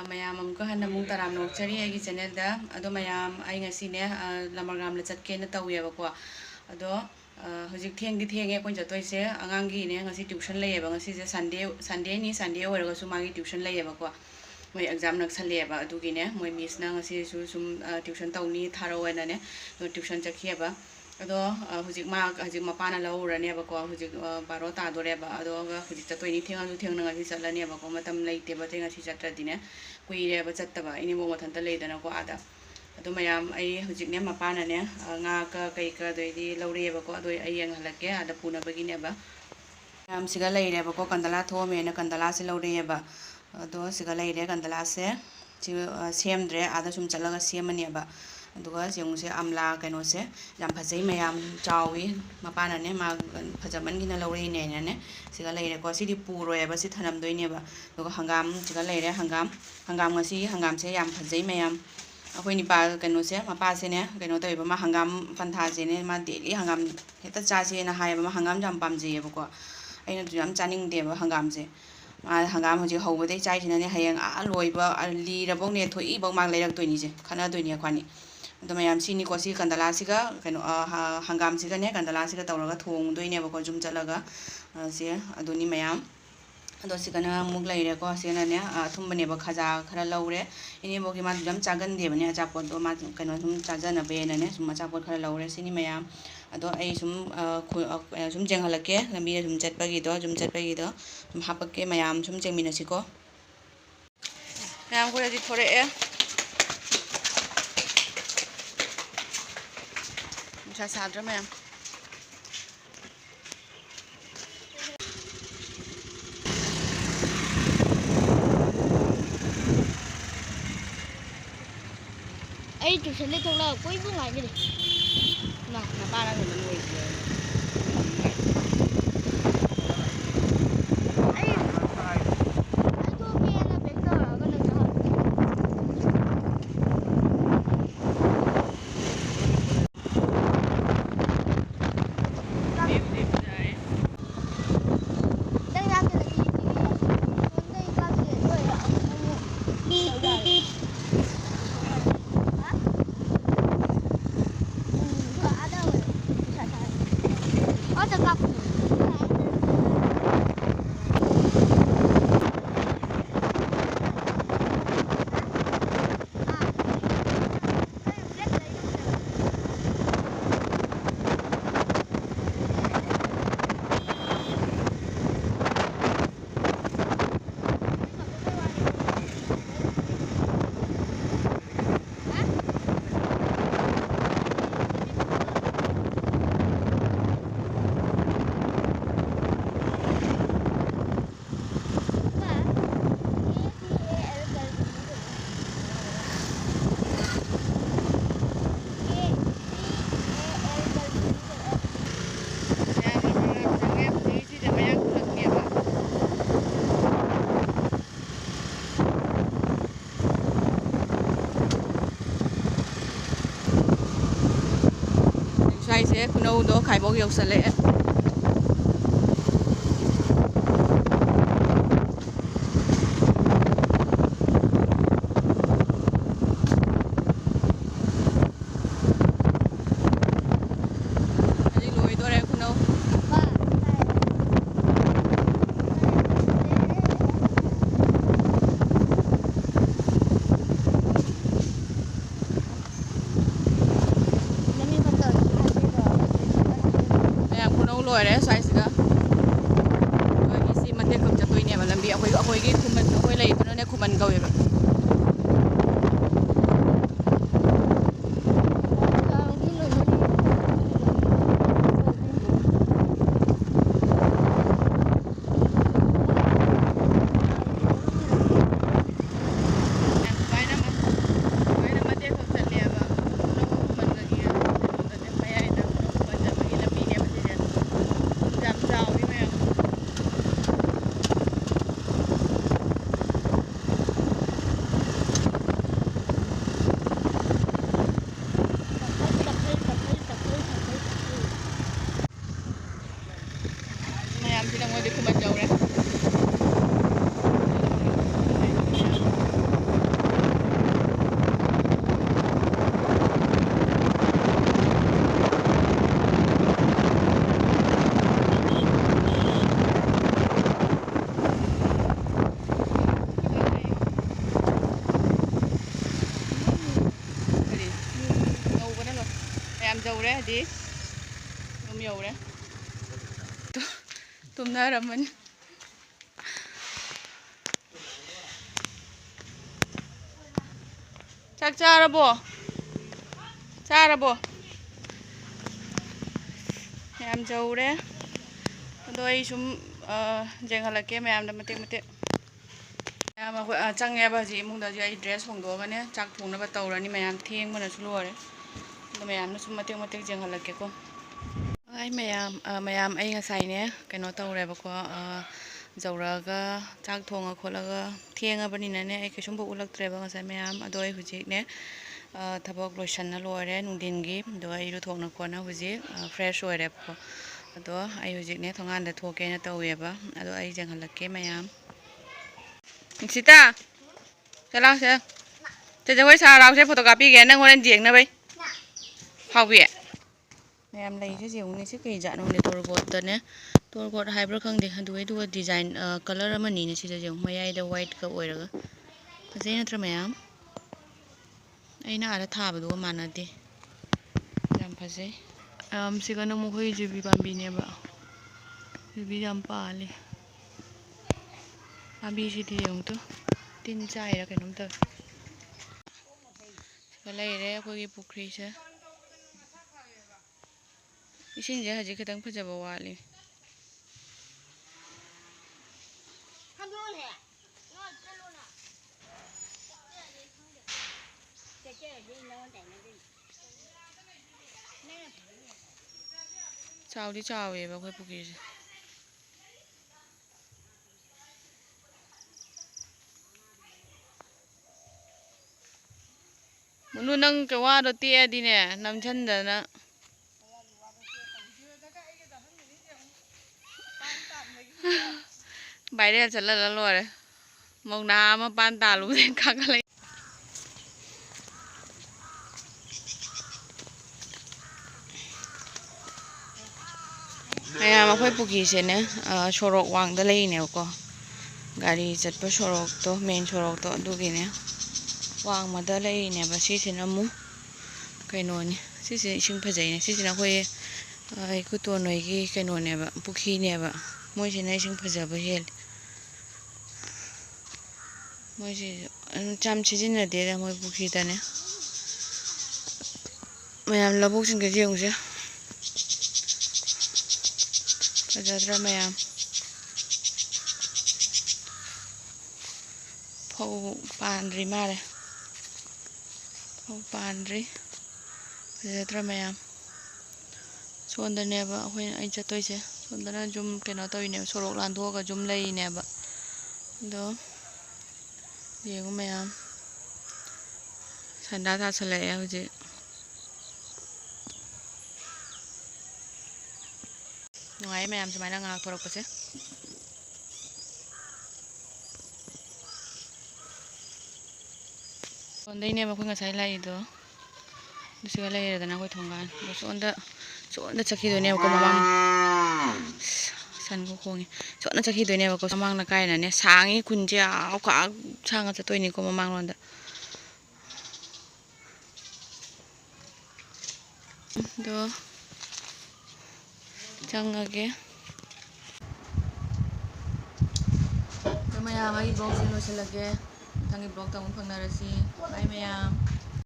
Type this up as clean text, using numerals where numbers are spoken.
mayam amka hana mung taram nok chari ai gi channel da ado mayam ai ngasi ne lamargam la chatke na taw yeba ko ado hojik theng di thenge kon jatoi se angang gi ne ngasi tuition lay yeba ngasi je sunday ni sunday ora ga su magi tuition lay yeba ko moi exam nak sale yeba adu gi ne moi miss na ngasi su sum tuition taw ni tharo na ne tuition chakhi yeba ado hojik mapana laura ne ba ko hojik baro ta dore ba ado ga hojik chatoi ni thenga ju theng na ngasi chalani ba ko matam leite ba thenga si chatra dine kuire ba chatta ba ini bo mathanta leidana ko ada ado mayam ai hojik ne mapana ne nga ka kai ka doi di laure ba ko ado ai yang halake ada puna bagi ne ba yam siga leire ba ko kandala tho me na kandala se laure ba ado siga leire kandala se semdre ada sum chalaga semani ba aduga jengse amla kaino se yam phajai mayam chawi mapana ne ma phajaman gina laure ne ne siga leire ko sidi puro ya ba si thanam doi ne ba aduga hangam siga leire hangam ngasi hangam se yam phajai mayam akoi ni pa kaino se mapa se ne kaino toi ba ma hangam pantha se ne ma daily hangam heta cha se na hai ba ma hangam jam pam je ba ko aina du yam chaning de ba hangam se ma hangam hoji hobo dei chai sina ne hayang a loi ba li ra bong ne thoi bong mang leirak toi ni je khana doi ni khwani ado mayam sini ko si kandala siga kaino hangam siga ne kandala siga tawraga thong doi ne ba ko jum chalaga se adoni mayam ado sigana mug leire ko sigana ne thumba ne ba khaja khara laure ini bo ki ma jam chagan de bane acha pot do ma kaino thum chaja na be na ne sum acha pot khara laure sini mayam ado ai sum jeng halake lambi sum chat pagi do sum hapake mayam sum jeng minasi ko mayam ko ji thore e cha sadra mayam ai tuition đi thôi là cuối ngày đi na ba ra thì mình ngồi sẽ kuno do khai bog yok sale rồi đấy xoay sữa rồi cái gì mà tiền không cho tôi nè mà làm việc với cái khu mình với lại nó này khu mình cầu rồi ꯃꯌꯥꯝ ꯌꯧꯔꯦ ꯍꯥꯏꯗꯤ ꯑꯗꯨꯝ ꯌꯧꯔꯦ ꯇꯨꯝꯅꯔꯝꯃꯅꯤ ꯆꯥꯛ ꯆꯥꯔꯕꯣ ꯆꯥꯔꯕꯣ ꯃꯌꯥꯝ ꯌꯧꯔꯦ ꯑꯗꯣ ꯑꯩ ꯁꯨꯝ ꯌꯦꯡꯍꯜꯂꯛꯀꯦ ꯃꯌꯥꯝꯗ ꯃꯇꯦꯛ ꯃꯇꯦꯛ ꯃꯌꯥꯝ ꯑꯩꯈꯣꯏ ꯆꯪꯉꯦꯕ ꯍꯧꯖꯤꯛ ꯏꯃꯨꯡꯗ ꯑꯩ ꯗ꯭ꯔꯦꯁ ꯍꯣꯡꯗꯣꯛꯑꯒꯅꯦ ꯆꯥꯛ ꯊꯣꯡꯅꯕ ꯇꯧꯔꯅꯤ ꯃꯌꯥꯝ ꯊꯦꯡꯕꯅꯁꯨ ꯂꯣꯏꯔꯦ ꯑꯗꯣ ꯃꯌꯥꯝꯅ ꯁꯨꯝ ꯃꯇꯦꯛ ꯃꯇꯦꯛ ꯌꯦꯡꯍꯜꯂꯛꯀꯦꯀꯣ ꯑꯩ ꯃꯌꯥꯝ ꯑꯩ ꯉꯁꯥꯏꯅꯦ ꯀꯩꯅꯣ ꯇꯧꯔꯦꯕꯀꯣ ꯌꯧꯔꯛꯑꯒ ꯆꯥꯛ ꯊꯣꯡꯉ ꯈꯣꯠꯂꯒ ꯊꯦꯡꯉꯕꯅꯤꯅꯅꯦ ꯑꯩ ꯀꯩꯁꯨꯝꯐꯥꯎ ꯎꯠꯂꯛꯇ꯭ꯔꯦꯕ ꯉꯁꯥꯏ ꯃꯌꯥꯝ ꯑꯗꯣ ꯑꯩ ꯍꯧꯖꯤꯛꯅꯦ ꯊꯕꯛ ꯂꯣꯏꯁꯟꯅ ꯂꯣꯏꯔꯦ ꯅꯨꯡꯊꯤꯟꯒꯤ ꯑꯗꯣ ꯑꯩ ꯏꯔꯨꯊꯣꯛꯅ ꯈꯣꯠꯅ ꯍꯧꯖꯤꯛ ꯐ꯭ꯔꯦꯁ ꯑꯣꯏꯔꯦꯕꯀꯣ ꯑꯗꯣ ꯑꯩ ꯍꯧꯖꯤꯛꯅꯦ ꯊꯣꯡꯒꯥꯟꯗ ꯊꯣꯛꯀꯦꯅ ꯇꯧꯋꯦꯕ ꯑꯗꯣ ꯑꯩ ꯌꯦꯡꯍꯜꯂꯛꯀꯦ ꯃꯌꯥꯝ ꯁꯤꯇꯥ ꯆꯠꯂꯥꯛꯁꯦ ꯖꯒꯣꯏ ꯁꯥ ꯂꯥꯎꯁꯦ ꯐꯣꯇꯣ ꯀꯥꯞꯄꯤꯒꯦ ꯅꯪ ꯍꯣꯔꯦꯟ ꯌꯦꯡꯅꯕꯩ ꯍꯥꯎꯕꯤ ꯃꯌꯥꯝ ꯂꯩꯁꯦ ꯌꯦꯡꯉꯨꯅꯦ ꯁꯤ ꯀꯩ ꯖꯥꯠꯅꯣꯅꯦ ꯇꯣꯔꯕꯣꯠꯇꯅꯦ ꯇꯣꯔꯕꯣꯠ ꯍꯥꯏꯕ꯭ꯔꯥ ꯈꯪꯗꯦ ꯑꯗꯨꯒ ꯗꯤꯖꯥꯏꯟ ꯀꯂꯔ ꯑꯃꯅꯤꯅꯦ ꯁꯤꯗ ꯌꯦꯡꯉꯨ ꯃꯌꯥꯏꯗ ꯋꯥꯏꯠꯀ ꯑꯣꯏꯔꯒ ꯐꯖꯩ ꯅꯠꯇ꯭ꯔ ꯃꯌꯥꯝ ꯑꯩꯅ ꯑꯥꯗ ꯊꯥꯕꯗꯨꯒ ꯃꯥꯟꯅꯗꯦ ꯌꯥꯝ ꯐꯖꯩ ꯁꯤꯒꯅ ꯃꯈꯣꯏ ꯌꯨꯕꯤ ꯄꯥꯝꯕꯤꯅꯦꯕ ꯌꯨꯕꯤ ꯌꯥꯝ ꯄꯥꯜꯂꯤ ꯄꯥꯝꯕꯤꯁꯤꯗꯤ ꯌꯦꯡꯉꯨꯇꯨ ꯇꯤꯟ ꯆꯥꯏꯔ ꯀꯩꯅꯣꯝ ꯇꯧꯋꯦ ꯁꯤꯗ ꯂꯩꯔꯦ ꯑꯩꯈꯣꯏꯒꯤ ꯄꯨꯈ꯭ꯔꯤꯁꯦ ꯏꯁꯤꯡꯁꯦ ꯍꯧꯖꯤꯛ ꯈꯤꯇꯪ ꯐꯖꯕ ꯋꯥꯠꯂꯤ ꯆꯥꯎꯗꯤ ꯆꯥꯎꯋꯦꯕ ꯑꯩꯈꯣꯏ ꯄꯨꯈ꯭ꯔꯤꯁꯦ ꯃꯨꯅꯨ ꯅꯪ ꯋꯥꯗꯣ ꯇꯦꯛꯑꯗꯤꯅꯦ ꯅꯝꯁꯤꯟꯗꯅ ꯚꯥꯏꯔꯦꯜ ꯆꯠꯂꯒ ꯂꯣꯏꯔꯦ ꯃꯧꯅꯥ ꯑꯃ ꯄꯥꯟ ꯇꯥꯜꯂꯨꯕꯗꯩ ꯀꯥꯈꯠꯂꯛꯏ ꯃꯌꯥꯝ ꯑꯩꯈꯣꯏ ꯄꯨꯈ꯭ꯔꯤꯁꯦꯅꯦ ꯁꯣꯔꯣꯛ ꯋꯥꯡꯗ ꯂꯩꯔꯤꯅꯦꯕꯀꯣ ꯒꯥꯔꯤ ꯆꯠꯄ ꯁꯣꯔꯣꯛꯇꯣ ꯃꯦꯟ ꯁꯣꯔꯣꯛꯇꯣ ꯑꯗꯨꯒꯤꯅꯦ ꯋꯥꯡꯃꯗ ꯂꯩꯔꯤꯅꯦꯕ ꯁꯤꯁꯤꯅ ꯑꯃꯨꯛ ꯀꯩꯅꯣꯅꯤ ꯁꯤꯁꯦ ꯏꯁꯤꯡ ꯐꯖꯩꯅꯦ ꯁꯤꯁꯤꯅ ꯑꯩꯈꯣꯏ ꯏꯀꯨꯇꯣꯟ ꯍꯣꯏꯒꯤ ꯀꯩꯅꯣꯅꯦꯕ ꯄꯨꯈ꯭ꯔꯤꯅꯦꯕ ꯃꯣꯏꯁꯤꯅ ꯏꯁꯤꯡ ꯐꯖꯕ ꯍꯦꯜꯂꯤ ꯃꯣꯏꯁꯤ ꯌꯥꯝ ꯁꯤꯖꯤꯟꯅꯗꯦꯗ ꯃꯣꯏ ꯄꯨꯈ꯭ꯔꯤꯗꯅꯦ ꯃꯌꯥꯝ ꯂꯧꯕꯨꯛꯁꯤꯡꯁꯦ ꯌꯦꯡꯉꯨꯁꯦ ꯐꯖꯗ꯭ꯔꯥ ꯃꯌꯥꯝ ꯐꯧ ꯄꯥꯟꯗ꯭ꯔꯤ ꯃꯥꯜꯂꯦ ꯐꯧ ꯄꯥꯟꯗ꯭ꯔꯤ ꯐꯖꯗ꯭ꯔꯥ ꯃꯌꯥꯝ ꯁꯣꯟꯗꯅꯦꯕ ꯑꯩ ꯆꯠꯇꯣꯏꯁꯦ ꯁꯣꯝꯗꯅ ꯌꯨꯝ ꯀꯩꯅꯣ ꯇꯧꯔꯤꯅꯦꯕ ꯁꯣꯔꯣꯛ ꯂꯥꯟꯊꯣꯛꯑꯒ ꯌꯨꯝ ꯂꯩꯔꯤꯅꯦꯕ ꯑꯗꯣ ꯌꯦꯡꯉꯨ ꯃꯌꯥꯝ ꯁꯟꯗꯥ ꯇꯥꯁꯜꯂꯛꯑꯦ ꯍꯧꯖꯤꯛ ꯅꯨꯡꯉꯥꯏꯌꯦ ꯃꯌꯥꯝ ꯁꯨꯃꯥꯏꯅ ꯉꯥꯏꯍꯥꯛ ꯊꯣꯔꯛꯄꯁꯦ ꯁꯣꯟꯗꯩꯅꯦꯕ ꯑꯩꯈꯣꯏ ꯉꯁꯥꯏ ꯂꯥꯛꯏꯗꯣ ꯑꯗꯨꯁꯤꯒ ꯂꯩꯔꯦꯗꯅ ꯑꯩꯈꯣꯏ ꯊꯣꯡꯒꯥꯟ ꯑꯗꯣ ꯁꯣꯟꯗ ꯆꯠꯈꯤꯗꯣꯏꯅꯦꯕꯀꯣ ꯃꯃꯥꯡ ꯁꯟꯒ ꯈꯣꯡꯉꯤ ꯁꯣꯟꯗ ꯆꯠꯈꯤꯗꯣꯏꯅꯦꯕꯀꯣ ꯃꯃꯥꯡꯅ ꯀꯥꯏꯅꯅꯦ ꯁꯥꯡꯉꯤ ꯈꯨꯟꯁꯦ ꯁꯥꯡꯉ ꯆꯠꯇꯣꯏꯅꯤꯀꯣ ꯃꯃꯥꯡꯂꯣꯝꯗ ꯑꯗꯣ ꯆꯪꯉꯒꯦ ꯑꯗꯣ ꯃꯌꯥꯝ ꯑꯩ ꯕ꯭ꯂꯣꯛꯁꯦ ꯂꯣꯏꯁꯤꯜꯂꯒꯦ ꯃꯊꯪꯒꯤ ꯕ꯭ꯂꯣꯛꯇ ꯑꯃꯨꯛ ꯐꯪꯅꯔꯁꯤ ꯕꯥꯏ ꯃꯌꯥꯝ